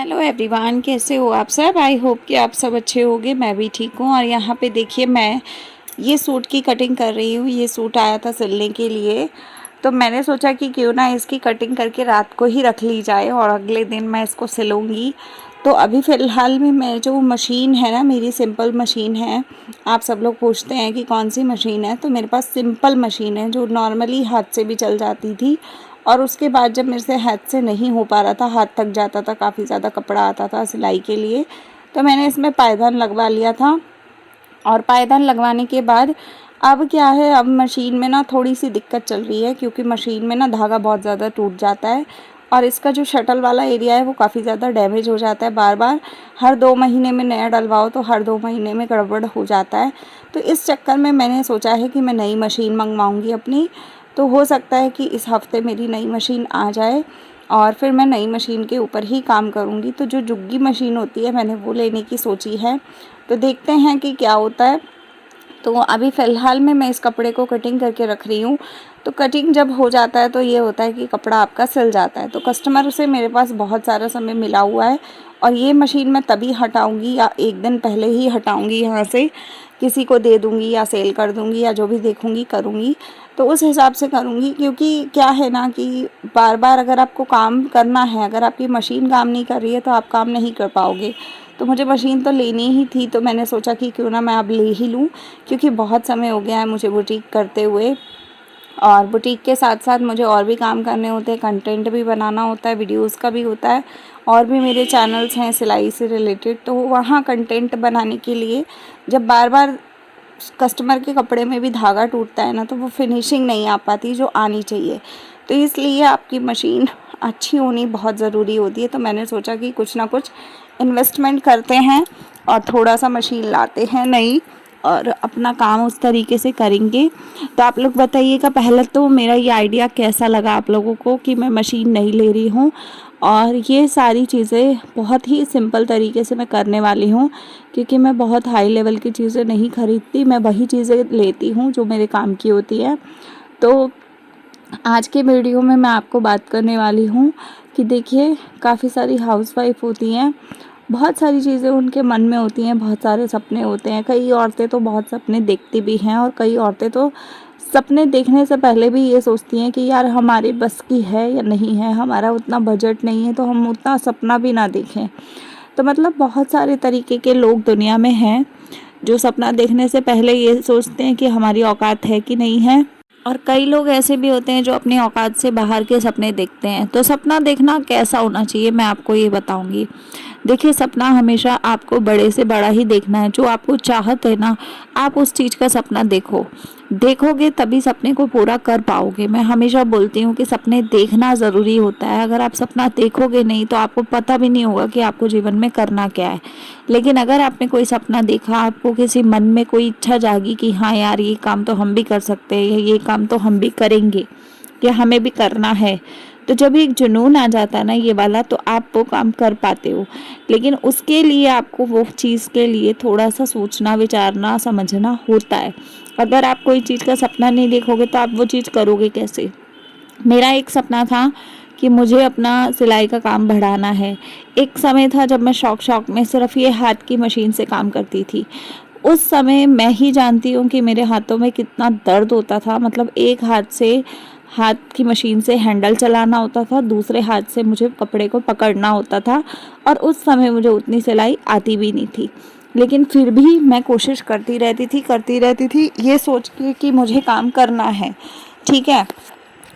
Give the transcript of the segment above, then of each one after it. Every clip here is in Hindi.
हेलो एवरीवन, कैसे हो आप सब। आई होप कि आप सब अच्छे होंगे। मैं भी ठीक हूँ। और यहाँ पे देखिए, मैं ये सूट की कटिंग कर रही हूँ। ये सूट आया था सिलने के लिए, तो मैंने सोचा कि क्यों ना इसकी कटिंग करके रात को ही रख ली जाए और अगले दिन मैं इसको सिलूँगी। तो अभी फ़िलहाल में मैं जो मशीन है ना, मेरी सिंपल मशीन है। आप सब लोग पूछते हैं कि कौन सी मशीन है, तो मेरे पास सिंपल मशीन है जो नॉर्मली हाथ से भी चल जाती थी। और उसके बाद जब मेरे से हाथ से नहीं हो पा रहा था, हाथ थक जाता था, काफ़ी ज़्यादा कपड़ा आता था सिलाई के लिए, तो मैंने इसमें पायदान लगवा लिया था। और पायदान लगवाने के बाद अब क्या है, अब मशीन में ना थोड़ी सी दिक्कत चल रही है, क्योंकि मशीन में ना धागा बहुत ज़्यादा टूट जाता है और इसका जो शटल वाला एरिया है वो काफ़ी ज़्यादा डैमेज हो जाता है। बार बार हर 2 महीने में नया डलवाओ तो हर 2 महीने में गड़बड़ हो जाता है। तो इस चक्कर में मैंने सोचा है कि मैं नई मशीन मंगवाऊँगी अपनी। तो हो सकता है कि इस हफ़्ते मेरी नई मशीन आ जाए और फिर मैं नई मशीन के ऊपर ही काम करूँगी। तो जो जुग्गी मशीन होती है, मैंने वो लेने की सोची है। तो देखते हैं कि क्या होता है। तो अभी फ़िलहाल में मैं इस कपड़े को कटिंग करके रख रही हूँ। तो कटिंग जब हो जाता है तो ये होता है कि कपड़ा आपका सिल जाता है। तो कस्टमर से मेरे पास बहुत सारा समय मिला हुआ है और ये मशीन मैं तभी हटाऊँगी या एक दिन पहले ही हटाऊँगी, यहाँ से किसी को दे दूँगी या सेल कर दूँगी या जो भी देखूँगी करूँगी। तो उस हिसाब से करूँगी, क्योंकि क्या है ना कि बार बार अगर आपको काम करना है, अगर आपकी मशीन काम नहीं कर रही है तो आप काम नहीं कर पाओगे। तो मुझे मशीन तो लेनी ही थी, तो मैंने सोचा कि क्यों ना मैं अब ले ही लूँ, क्योंकि बहुत समय हो गया है मुझे बुटीक करते हुए। और बुटीक के साथ साथ मुझे और भी काम करने होते हैं, कंटेंट भी बनाना होता है, वीडियोस का भी होता है, और भी मेरे चैनल्स हैं सिलाई से रिलेटेड। तो वहाँ कंटेंट बनाने के लिए जब बार बार कस्टमर के कपड़े में भी धागा टूटता है ना, तो वो फिनिशिंग नहीं आ पाती जो आनी चाहिए। तो इसलिए आपकी मशीन अच्छी होनी बहुत ज़रूरी होती है। तो मैंने सोचा कि कुछ ना कुछ इन्वेस्टमेंट करते हैं और थोड़ा सा मशीन लाते हैं नई और अपना काम उस तरीके से करेंगे। तो आप लोग बताइएगा पहले तो मेरा ये आइडिया कैसा लगा आप लोगों को कि मैं मशीन नहीं ले रही हूँ। और ये सारी चीज़ें बहुत ही सिंपल तरीके से मैं करने वाली हूँ, क्योंकि मैं बहुत हाई लेवल की चीज़ें नहीं खरीदती, मैं वही चीज़ें लेती हूँ जो मेरे काम की होती है। तो आज के वीडियो में मैं आपको बात करने वाली हूँ कि देखिए, काफ़ी सारी हाउसवाइफ होती हैं, बहुत सारी चीज़ें उनके मन में होती हैं, बहुत सारे सपने होते हैं। कई औरतें तो बहुत सपने देखती भी हैं और कई औरतें तो सपने देखने से पहले भी ये सोचती हैं कि यार हमारे बस की है या नहीं है, हमारा उतना बजट नहीं है तो हम उतना सपना भी ना देखें। तो मतलब बहुत सारे तरीके के लोग दुनिया में हैं जो सपना देखने से पहले ये सोचते हैं कि हमारी औकात है कि नहीं है। और कई लोग ऐसे भी होते हैं जो अपनी औकात से बाहर के सपने देखते हैं। तो सपना देखना कैसा होना चाहिए, मैं आपको ये बताऊंगी। देखिए, सपना हमेशा आपको बड़े से बड़ा ही देखना है। जो आपको चाहत है ना, आप उस चीज़ का सपना देखोगे तभी सपने को पूरा कर पाओगे। मैं हमेशा बोलती हूँ कि सपने देखना ज़रूरी होता है। अगर आप सपना देखोगे नहीं तो आपको पता भी नहीं होगा कि आपको जीवन में करना क्या है। लेकिन अगर आपने कोई सपना देखा, आपको किसी मन में कोई इच्छा जागी कि हाँ यार, ये काम तो हम भी कर सकते हैं, ये काम तो हम भी करेंगे, या हमें भी करना है, तो जब एक जुनून आ जाता है ना ये वाला, तो आप वो काम कर पाते हो। लेकिन उसके लिए आपको वो चीज़ के लिए थोड़ा सा सोचना, विचारना, समझना होता है। अगर आप कोई चीज़ का सपना नहीं देखोगे तो आप वो चीज़ करोगे कैसे। मेरा एक सपना था कि मुझे अपना सिलाई का काम बढ़ाना है। एक समय था जब मैं शौक में सिर्फ ये हाथ की मशीन से काम करती थी। उस समय मैं ही जानती हूँ कि मेरे हाथों में कितना दर्द होता था। मतलब एक हाथ से हाथ की मशीन से हैंडल चलाना होता था, दूसरे हाथ से मुझे कपड़े को पकड़ना होता था, और उस समय मुझे उतनी सिलाई आती भी नहीं थी। लेकिन फिर भी मैं कोशिश करती रहती थी ये सोच के कि मुझे काम करना है, ठीक है।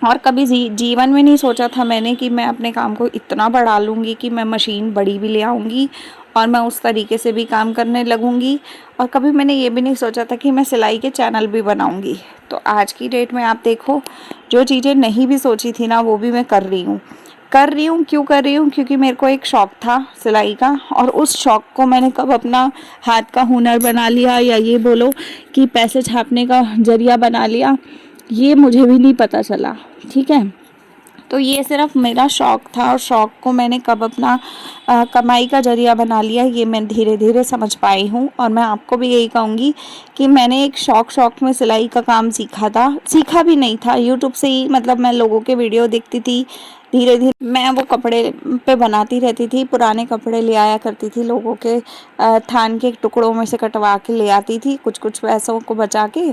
और कभी जीवन में नहीं सोचा था मैंने कि मैं अपने काम को इतना बढ़ा लूँगी कि मैं मशीन बड़ी भी ले आऊँगी और मैं उस तरीके से भी काम करने लगूँगी। और कभी मैंने ये भी नहीं सोचा था कि मैं सिलाई के चैनल भी बनाऊँगी। तो आज की डेट में आप देखो, जो चीज़ें नहीं भी सोची थी ना, वो भी मैं कर रही हूँ। क्यों कर रही हूँ, क्योंकि मेरे को एक शौक़ था सिलाई का, और उस शौक़ को मैंने कब अपना हाथ का हुनर बना लिया, या ये बोलो कि पैसे छापने का जरिया बना लिया, ये मुझे भी नहीं पता चला, ठीक है। तो ये सिर्फ मेरा शौक़ था, और शौक़ को मैंने कब अपना कमाई का ज़रिया बना लिया, ये मैं धीरे धीरे समझ पाई हूँ। और मैं आपको भी यही कहूँगी कि मैंने एक शौक में सिलाई का काम सीखा था, सीखा भी नहीं था, यूट्यूब से ही, मतलब मैं लोगों के वीडियो देखती थी, धीरे धीरे मैं वो कपड़े पे बनाती रहती थी। पुराने कपड़े ले आया करती थी, लोगों के थान के टुकड़ों में से कटवा के ले आती थी, कुछ कुछ पैसों को बचा के।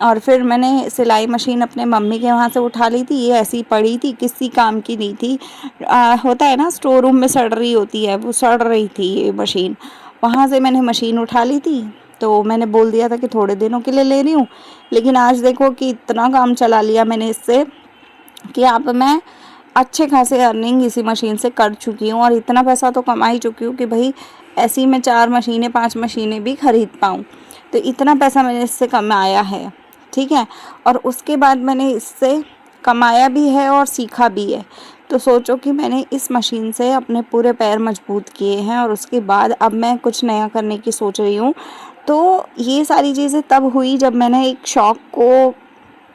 और फिर मैंने सिलाई मशीन अपने मम्मी के वहाँ से उठा ली थी, ये ऐसी पड़ी थी, किसी काम की नहीं थी। होता है ना स्टोर रूम में सड़ रही होती है, वो सड़ रही थी ये मशीन, वहाँ से मैंने मशीन उठा ली थी। तो मैंने बोल दिया था कि थोड़े दिनों के लिए ले रही हूँ, लेकिन आज देखो कि इतना काम चला लिया मैंने इससे कि अब मैं अच्छे खासे अर्निंग इसी मशीन से कर चुकी हूँ। और इतना पैसा तो कमा ही चुकी हूँ कि भाई ऐसी मैं 4 मशीनें 5 मशीनें भी ख़रीद पाऊँ। तो इतना पैसा मैंने इससे कमाया है, ठीक है। और उसके बाद मैंने इससे कमाया भी है और सीखा भी है। तो सोचो कि मैंने इस मशीन से अपने पूरे पैर मजबूत किए हैं, और उसके बाद अब मैं कुछ नया करने की सोच रही हूँ। तो ये सारी चीज़ें तब हुई जब मैंने एक शौक़ को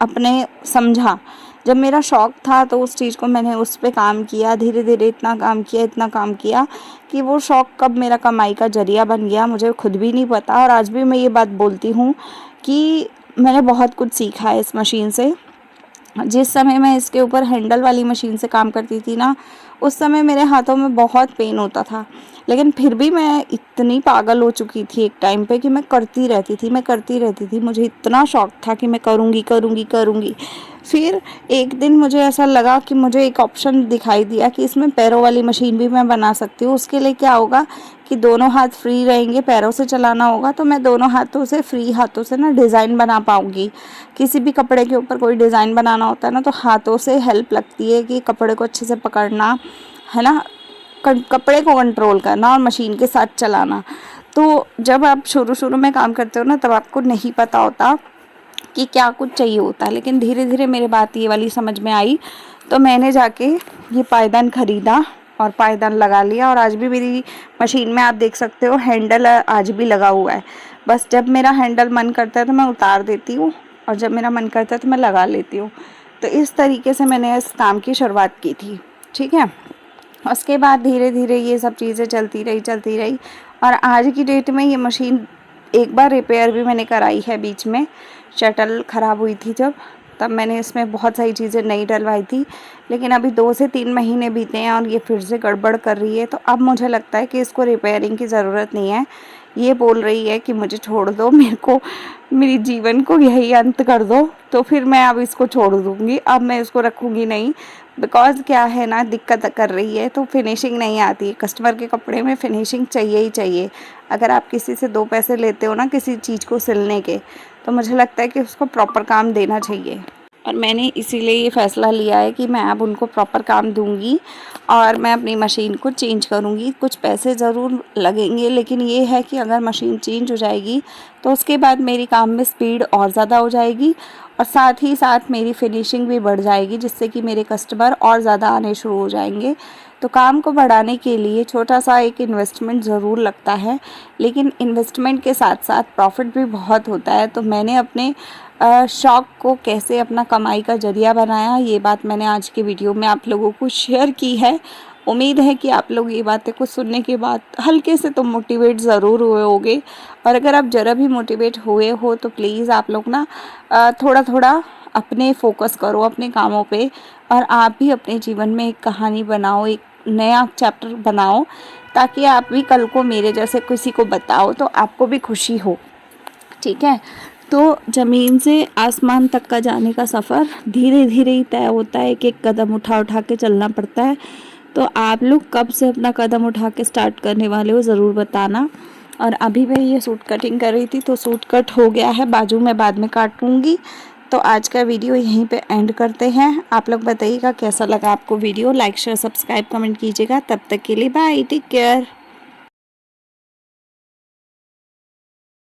अपने समझा। जब मेरा शौक़ था तो उस चीज़ को मैंने उस पे काम किया, धीरे धीरे इतना काम किया कि वो शौक़ कब मेरा कमाई का ज़रिया बन गया मुझे खुद भी नहीं पता। और आज भी मैं ये बात बोलती हूँ कि मैंने बहुत कुछ सीखा है इस मशीन से। जिस समय मैं इसके ऊपर हैंडल वाली मशीन से काम करती थी ना, उस समय मेरे हाथों में बहुत पेन होता था, लेकिन फिर भी मैं इतनी पागल हो चुकी थी एक टाइम पे कि मैं करती रहती थी। मुझे इतना शौक़ था कि मैं करूँगी। फिर एक दिन मुझे ऐसा लगा कि मुझे एक ऑप्शन दिखाई दिया कि इसमें पैरों वाली मशीन भी मैं बना सकती हूँ। उसके लिए क्या होगा कि दोनों हाथ फ्री रहेंगे, पैरों से चलाना होगा, तो मैं दोनों हाथों से, फ्री हाथों से ना डिज़ाइन बना पाऊँगी। किसी भी कपड़े के ऊपर कोई डिज़ाइन बनाना होता है ना, तो हाथों से हेल्प लगती है कि कपड़े को अच्छे से पकड़ना, है ना, कपड़े को कंट्रोल करना और मशीन के साथ चलाना। तो जब आप शुरू में काम करते हो ना, तब आपको नहीं पता होता कि क्या कुछ चाहिए होता है, लेकिन धीरे धीरे मेरे बात ये वाली समझ में आई, तो मैंने जाके ये पायदान ख़रीदा और पायदान लगा लिया। और आज भी मेरी मशीन में आप देख सकते हो हैंडल आज भी लगा हुआ है। बस जब मेरा हैंडल मन करता है तो मैं उतार देती हूँ, और जब मेरा मन करता है तो मैं लगा लेती हूँ। तो इस तरीके से मैंने इस काम की शुरुआत की थी, ठीक है। उसके बाद धीरे धीरे ये सब चीज़ें चलती रही और आज की डेट में ये मशीन एक बार रिपेयर भी मैंने कराई है। बीच में शटल ख़राब हुई थी जब, तब मैंने इसमें बहुत सारी चीज़ें नई डलवाई थी, लेकिन अभी 2 से 3 महीने बीते हैं और ये फिर से गड़बड़ कर रही है। तो अब मुझे लगता है कि इसको रिपेयरिंग की ज़रूरत नहीं है। ये बोल रही है कि मुझे छोड़ दो, मेरी जीवन को यही अंत कर दो। तो फिर मैं अब इसको छोड़ दूँगी, अब मैं इसको रखूँगी नहीं। बिकॉज़ क्या है ना, दिक्कत कर रही है, तो फिनिशिंग नहीं आती है। कस्टमर के कपड़े में फिनिशिंग चाहिए ही चाहिए। अगर आप किसी से 2 पैसे लेते हो ना किसी चीज़ को सिलने के, तो मुझे लगता है कि उसको प्रॉपर काम देना चाहिए। और मैंने इसीलिए ये फ़ैसला लिया है कि मैं अब उनको प्रॉपर काम दूँगी और मैं अपनी मशीन को चेंज करूँगी। कुछ पैसे ज़रूर लगेंगे, लेकिन ये है कि अगर मशीन चेंज हो जाएगी तो उसके बाद मेरी काम में स्पीड और ज़्यादा हो जाएगी, और साथ ही साथ मेरी फिनिशिंग भी बढ़ जाएगी, जिससे कि मेरे कस्टमर और ज़्यादा आने शुरू हो जाएंगे। तो काम को बढ़ाने के लिए छोटा सा एक इन्वेस्टमेंट ज़रूर लगता है, लेकिन इन्वेस्टमेंट के साथ साथ प्रॉफिट भी बहुत होता है। तो मैंने अपने शौक़ को कैसे अपना कमाई का ज़रिया बनाया, ये बात मैंने आज की वीडियो में आप लोगों को शेयर की है। उम्मीद है कि आप लोग ये बातें को सुनने के बाद हल्के से तो मोटिवेट ज़रूर हुए होंगे, और अगर आप ज़रा भी मोटिवेट हुए हो तो प्लीज़ आप लोग ना थोड़ा थोड़ा अपने फोकस करो अपने कामों पे, और आप भी अपने जीवन में एक कहानी बनाओ, एक नया चैप्टर बनाओ, ताकि आप भी कल को मेरे जैसे किसी को बताओ तो आपको भी खुशी हो, ठीक है। तो ज़मीन से आसमान तक का जाने का सफ़र धीरे धीरे ही तय होता है, एक कदम उठा के चलना पड़ता है। तो आप लोग कब से अपना कदम उठा के स्टार्ट करने वाले हो ज़रूर बताना। और अभी मैं ये सूट कटिंग कर रही थी, तो सूट कट हो गया है, बाजू में बाद में काटूँगी। तो आज का वीडियो यहीं पे एंड करते हैं। आप लोग बताइएगा कैसा लगा आपको video, like share subscribe comment कीजिएगा। तब तक के लिए बाय, टेक केयर।